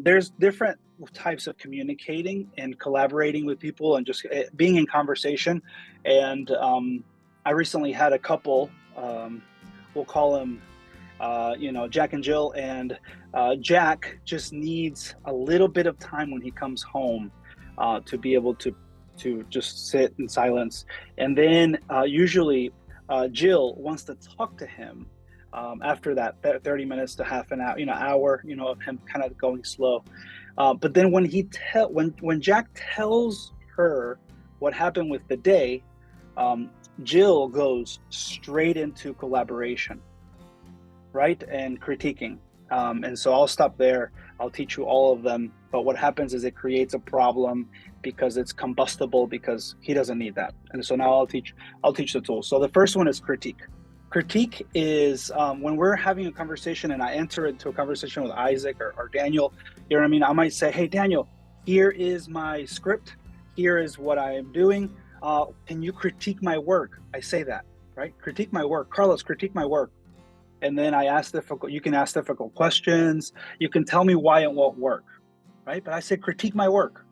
There's different types of communicating and collaborating with people and just being in conversation. And I recently had a couple, we'll call them, Jack and Jill, and Jack just needs a little bit of time when he comes home to be able to just sit in silence. And then usually Jill wants to talk to him after that 30 minutes to half an hour, hour, of him kind of going slow. But then when Jack tells her what happened with the day, Jill goes straight into collaboration, right? And critiquing. And so I'll stop there. I'll teach you all of them. But what happens is it creates a problem because it's combustible, because he doesn't need that. And so now I'll teach the tools. So the first one is critique. Critique is when we're having a conversation and I enter into a conversation with Isaac or Daniel, you know what I mean? I might say, hey, Daniel, here is my script. Here is what I am doing. Can you critique my work? I say that, right? Critique my work. Carlos, critique my work. And then you can ask difficult questions. You can tell me why it won't work, right? But I say critique my work,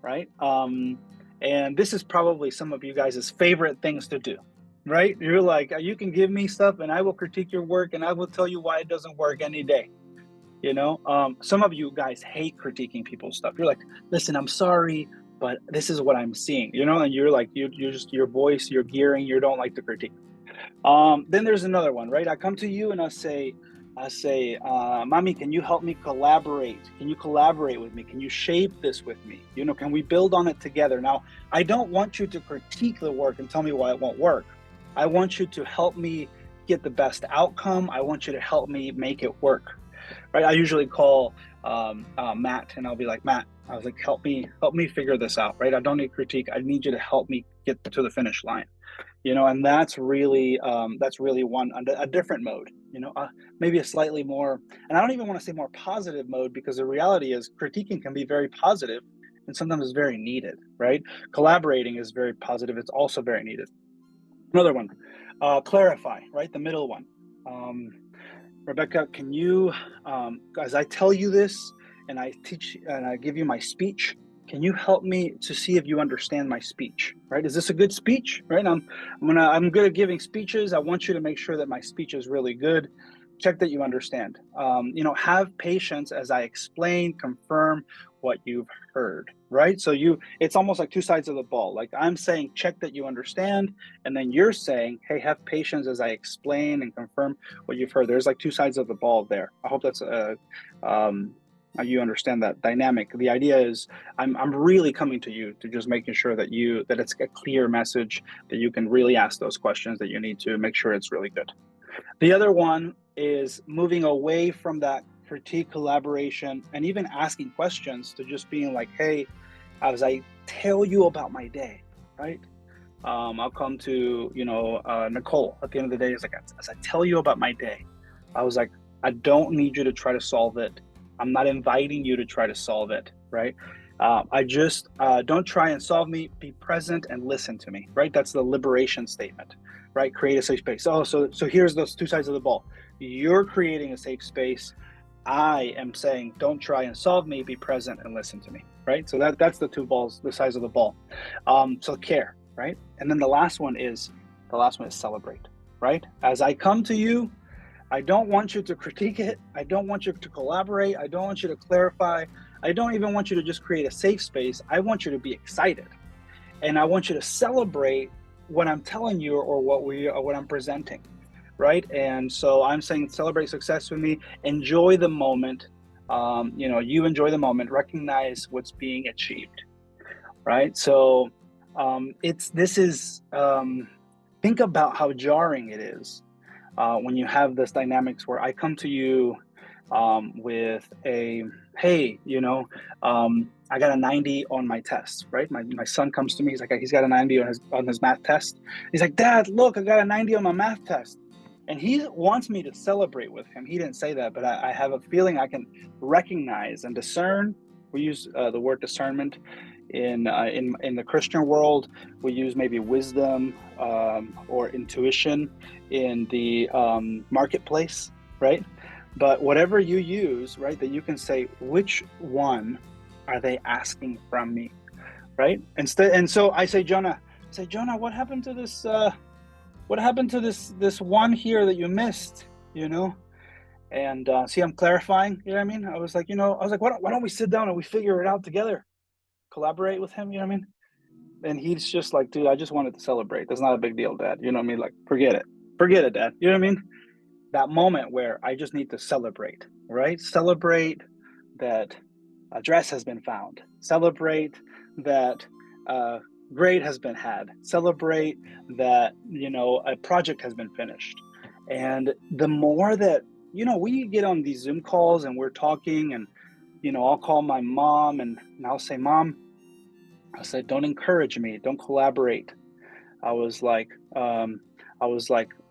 right? And this is probably some of you guys' favorite things to do, right? You're like, you can give me stuff and I will critique your work and I will tell you why it doesn't work any day. Some of you guys hate critiquing people's stuff. You're like, listen, I'm sorry, but this is what I'm seeing, and you're like, you're just your voice, your gearing, you don't like to critique. Then there's another one, right? I come to you and I say, Mommy, can you help me collaborate? Can you collaborate with me? Can you shape this with me? Can we build on it together? Now, I don't want you to critique the work and tell me why it won't work. I want you to help me get the best outcome. I want you to help me make it work, right? I usually call Matt and I'll be like, Matt, I was like, help me figure this out, right? I don't need critique. I need you to help me get to the finish line. And that's really a different mode, maybe a slightly more, and I don't even want to say more positive mode, because the reality is critiquing can be very positive and sometimes it's very needed, right? Collaborating is very positive. It's also very needed. Another one, clarify, right? The middle one. Rebecca, can you, as I tell you this and I teach and I give you my speech, can you help me to see if you understand my speech, right? Is this a good speech, right? I'm good at giving speeches. I want you to make sure that my speech is really good. Check that you understand. Have patience as I explain, confirm what you've heard, right? So it's almost like two sides of the ball. Like I'm saying, check that you understand. And then you're saying, hey, have patience as I explain and confirm what you've heard. There's like two sides of the ball there. I hope that's you understand that dynamic. The idea is I'm really coming to you to just making sure that it's a clear message, that you can really ask those questions that you need to make sure it's really good. The other one is moving away from that critique, collaboration, and even asking questions to just being like, hey, as I tell you about my day, right? I'll come to, Nicole at the end of the day. Is like, as I tell you about my day, I was like, I don't need you to try to solve it. I'm not inviting you to try to solve it, right? I just don't try and solve me. Be present and listen to me, right? That's the liberation statement, right? Create a safe space. So here's those two sides of the ball. You're creating a safe space. I am saying, don't try and solve me. Be present and listen to me, right? So that's the the size of the ball. So care, right? And then the last one is celebrate, right? As I come to you, I don't want you to critique it. I don't want you to collaborate. I don't want you to clarify. I don't even want you to just create a safe space. I want you to be excited. And I want you to celebrate what I'm telling you or what I'm presenting, right? And so I'm saying celebrate success with me. Enjoy the moment. You enjoy the moment. Recognize what's being achieved, right? So think about how jarring it is when you have this dynamics where I come to you with a, hey, I got a 90 on my test, right? My son comes to me, he's got a 90 on his math test. He's like, Dad, look, I got a 90 on my math test. And he wants me to celebrate with him. He didn't say that, but I have a feeling I can recognize and discern. We use the word discernment in the Christian world. We use maybe wisdom or intuition in the marketplace, right? But whatever you use, right, that you can say, which one are they asking from me, right? And so I say, Jonah, what happened to this? What happened to this one here that you missed? You know, and see, I'm clarifying. You know what I mean? I was like, why don't we sit down and we figure it out together, collaborate with him. You know what I mean? And he's just like, dude, I just wanted to celebrate. That's not a big deal, Dad. You know what I mean? Like, forget it, Dad. You know what I mean? That moment where I just need to celebrate, right? Celebrate that a dress has been found. Celebrate that grade has been had. Celebrate that, a project has been finished. And the more that, we get on these Zoom calls and we're talking and, I'll call my mom and I'll say, Mom, I said, don't encourage me, don't collaborate. I was like,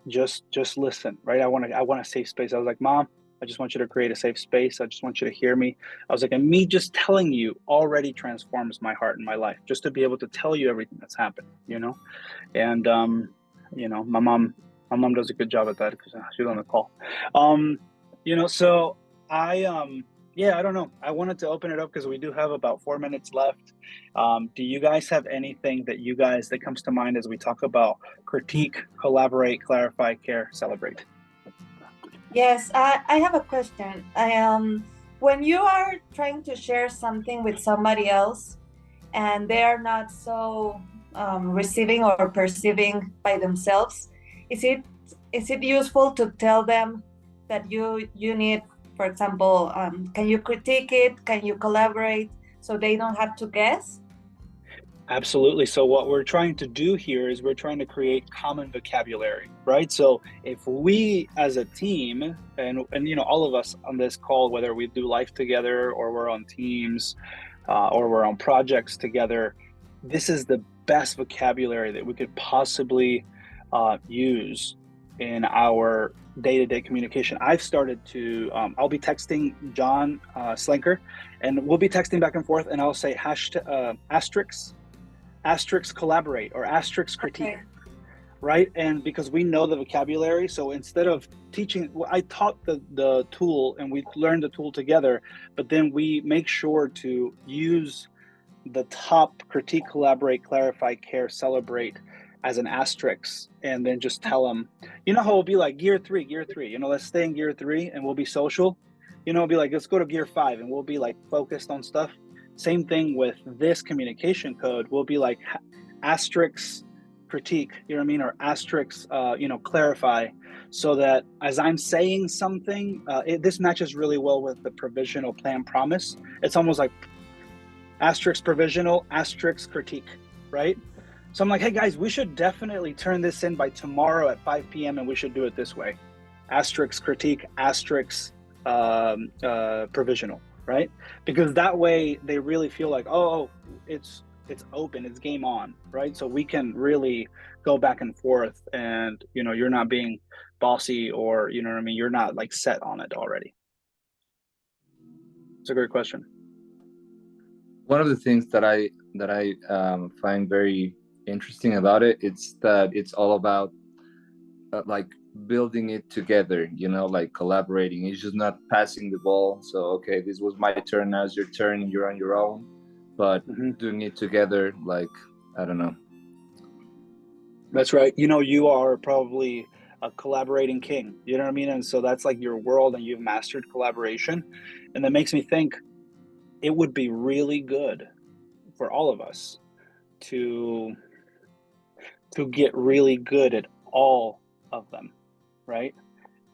just listen, right? I want a safe space. I was like, Mom, I just want you to create a safe space. I just want you to hear me. I was like, and me just telling you already transforms my heart and my life, just to be able to tell you everything that's happened, And my mom does a good job at that because she's on the call. So I don't know. I wanted to open it up because we do have about 4 minutes left. Do you guys have anything that comes to mind as we talk about critique, collaborate, clarify, care, celebrate? Yes, I have a question. When you are trying to share something with somebody else and they are not so receiving or perceiving by themselves, is it useful to tell them that you need, for example, can you critique it? Can you collaborate so they don't have to guess? Absolutely. So what we're trying to do here is we're trying to create common vocabulary, right? So if we as a team and all of us on this call, whether we do life together or we're on teams or we're on projects together, this is the best vocabulary that we could possibly use in our day-to-day communication. I've started to, I'll be texting John Slinker and we'll be texting back and forth and I'll say asterisk collaborate or asterisk critique, okay. Right? And because we know the vocabulary, so instead of teaching, I taught the tool and we learned the tool together, but then we make sure to use the top critique, collaborate, clarify, care, celebrate as an asterisk, and then just tell them, how it'll be like gear three, let's stay in gear 3 and we'll be social. It'll be like, let's go to gear 5 and we'll be like focused on stuff. Same thing with this communication code. We'll be like asterisk critique, or asterisk, clarify, so that as I'm saying something, this matches really well with the provisional plan promise. It's almost like asterisk provisional, asterisk critique, right? So I'm like, hey guys, we should definitely turn this in by tomorrow at 5 p.m. and we should do it this way. Asterisk critique, asterisk provisional, right? Because that way they really feel like, oh, it's open, it's game on, right? So we can really go back and forth and, you're not being bossy or, you're not like set on it already. It's a great question. One of the things that I find very interesting about it, it's that it's all about like building it together, like collaborating. It's just not passing the ball. So, okay, this was my turn, now it's your turn, you're on your own, but doing it together, like, I don't know. That's right. You are probably a collaborating king, you know what I mean? And so that's like your world and you've mastered collaboration. And that makes me think it would be really good for all of us to get really good at all of them, right?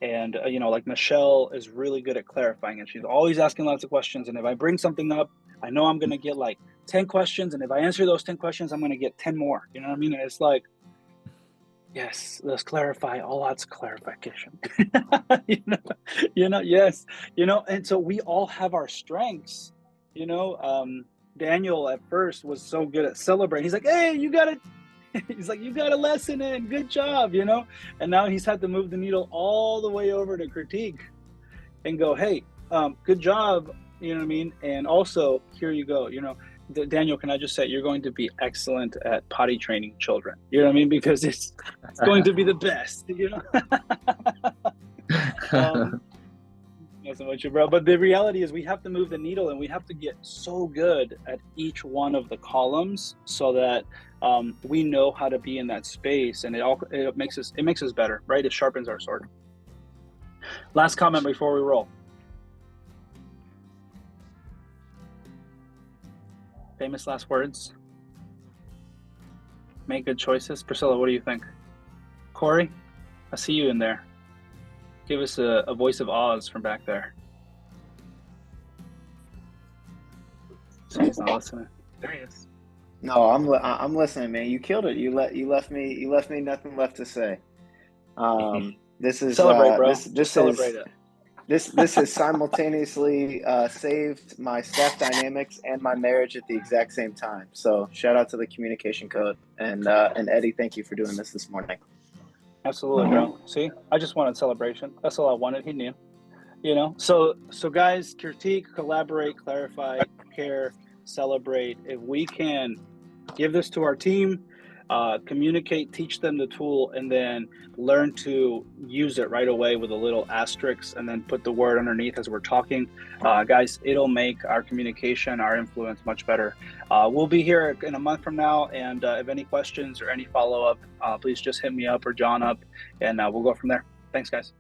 And like Michelle is really good at clarifying and she's always asking lots of questions, and if I bring something up, I know I'm going to get like 10 questions, and if I answer those 10 questions, I'm going to get 10 more, you know what I mean? And it's like, yes, let's clarify, all lots of clarification. Yes, and so we all have our strengths. Daniel at first was so good at celebrating. He's like, hey, you got it. He's like, you got a lesson in, good job, and now he's had to move the needle all the way over to critique and go, hey, good job, you know what I mean? And also, here you go, Daniel, can I just say, you're going to be excellent at potty training children, you know what I mean? Because it's going to be the best, Messing with you, bro. But the reality is we have to move the needle, and we have to get so good at each one of the columns so that we know how to be in that space, and it makes us better, right? It sharpens our sword. Last comment before we roll. Famous last words. Make good choices. Priscilla, what do you think? Corey, I see you in there. Give us a voice of Oz from back there. So he's not listening. There he is. No, I'm listening, man. You killed it. You left me nothing left to say. This is celebrate, bro. This celebrate it. This has simultaneously saved my staff dynamics and my marriage at the exact same time. So shout out to the Communication Code, and Eddie, thank you for doing this morning. Absolutely, bro. See, I just wanted celebration. That's all I wanted. He knew, So guys, critique, collaborate, clarify, care, celebrate. If we can give this to our team, communicate, teach them the tool, and then learn to use it right away with a little asterisk, and then put the word underneath as we're talking, guys, it'll make our communication, our influence much better. We'll be here in a month from now, and if any questions or any follow-up, please just hit me up or John up, and we'll go from there. Thanks, guys.